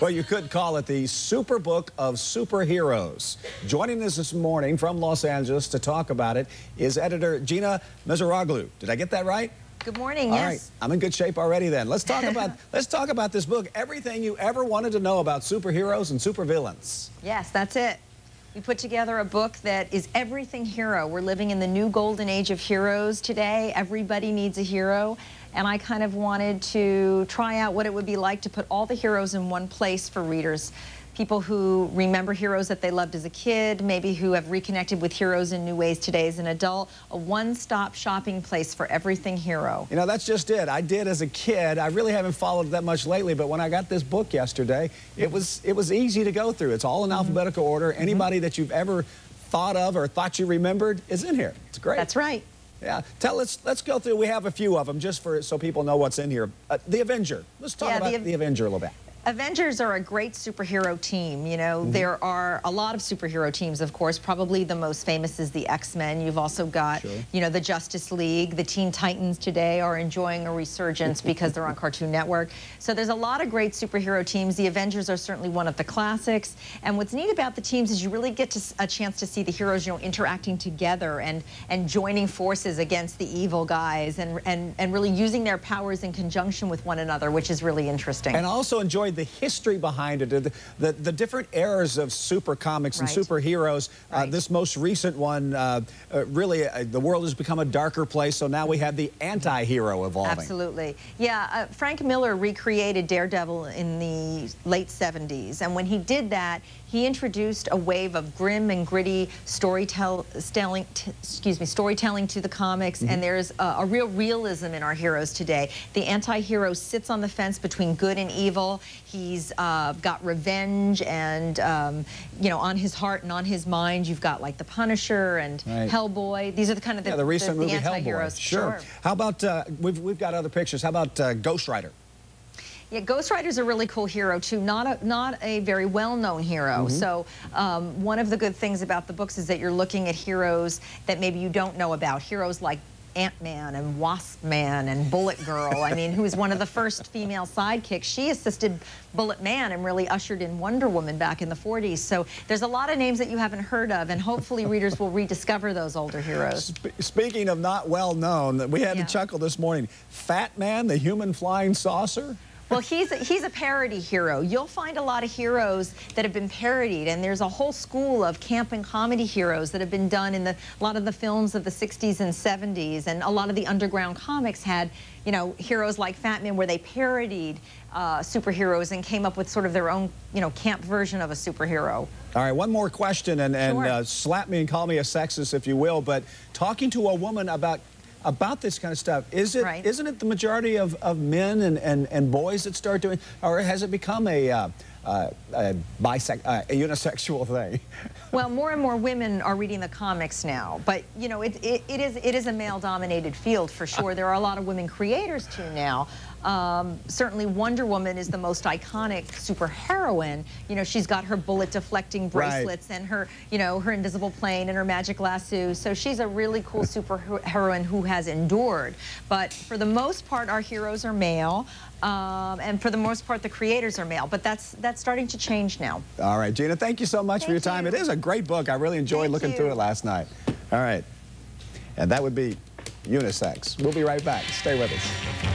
Well, you could call it the Superbook of Superheroes. Joining us this morning from Los Angeles to talk about it is editor Gina Misiroglu. Did I get that right? Good morning, All yes. right, I'm in good shape already then. Let's talk about this book, everything you ever wanted to know about superheroes and supervillains. Yes, that's it. We put together a book that is everything hero. We're living in the new golden age of heroes today. Everybody needs a hero. And I kind of wanted to try out what it would be like to put all the heroes in one place for readers. People who remember heroes that they loved as a kid, maybe who have reconnected with heroes in new ways today as an adult. A one-stop shopping place for everything hero. You know, that's just it. I did as a kid. I really haven't followed that much lately, but when I got this book yesterday, it was easy to go through. It's all in alphabetical order. Anybody that you've ever thought of or thought you remembered is in here. It's great. That's right. Yeah, let's go through. We have a few of them just so people know what's in here. The Avenger. Let's talk about the Avenger a little bit. Avengers are a great superhero team. You know, there are a lot of superhero teams, of course. Probably the most famous is the X-Men. You've also got, you know, the Justice League. The Teen Titans today are enjoying a resurgence because they're on Cartoon Network. So there's a lot of great superhero teams. The Avengers are certainly one of the classics. And what's neat about the teams is you really get a chance to see the heroes, you know, interacting together and joining forces against the evil guys and really using their powers in conjunction with one another, which is really interesting. And I also enjoyed the history behind it, the different eras of super comics and superheroes. This most recent one, really, the world has become a darker place, so now we have the anti-hero evolving. Absolutely. Yeah, Frank Miller recreated Daredevil in the late 70s, and when he did that, he introduced a wave of grim and gritty storytelling to the comics, and there's a real realism in our heroes today. The anti-hero sits on the fence between good and evil. He's got revenge and, you know, on his heart and on his mind. You've got like the Punisher and Hellboy. These are the kind of the recent movie anti-heroes. Hellboy. Sure. How about, we've got other pictures. How about Ghost Rider? Yeah, Ghost Rider's a really cool hero too, not a very well-known hero. So one of the good things about the books is that you're looking at heroes that maybe you don't know about. Heroes like Ant-Man and Wasp-Man and Bullet Girl. I mean, who was one of the first female sidekicks. She assisted Bullet Man and really ushered in Wonder Woman back in the 40s. So there's a lot of names that you haven't heard of, and hopefully readers will rediscover those older heroes. Speaking of not well-known, we had to chuckle this morning. Fat Man, the human flying saucer? Well, he's a parody hero. You'll find a lot of heroes that have been parodied, and there's a whole school of camp and comedy heroes that have been done in a lot of the films of the 60s and 70s, and a lot of the underground comics had, you know, heroes like Fat Man where they parodied superheroes and came up with sort of their own, you know, camp version of a superhero. All right, one more question, and slap me and call me a sexist if you will, but talking to a woman about this kind of stuff, isn't it the majority of men and boys that start doing, or has it become a unisexual thing? Well, more and more women are reading the comics now, but you know, it is a male-dominated field for sure. There are a lot of women creators too now. Certainly Wonder Woman is the most iconic superheroine. You know, she's got her bullet-deflecting bracelets and her, you know, her invisible plane and her magic lasso. So she's a really cool superheroine who has endured. But for the most part, our heroes are male. And for the most part, the creators are male, but that's starting to change now. All right, Gina, thank you so much for your time. It is a great book. I really enjoyed looking through it last night. All right, and that would be unisex. We'll be right back. Stay with us.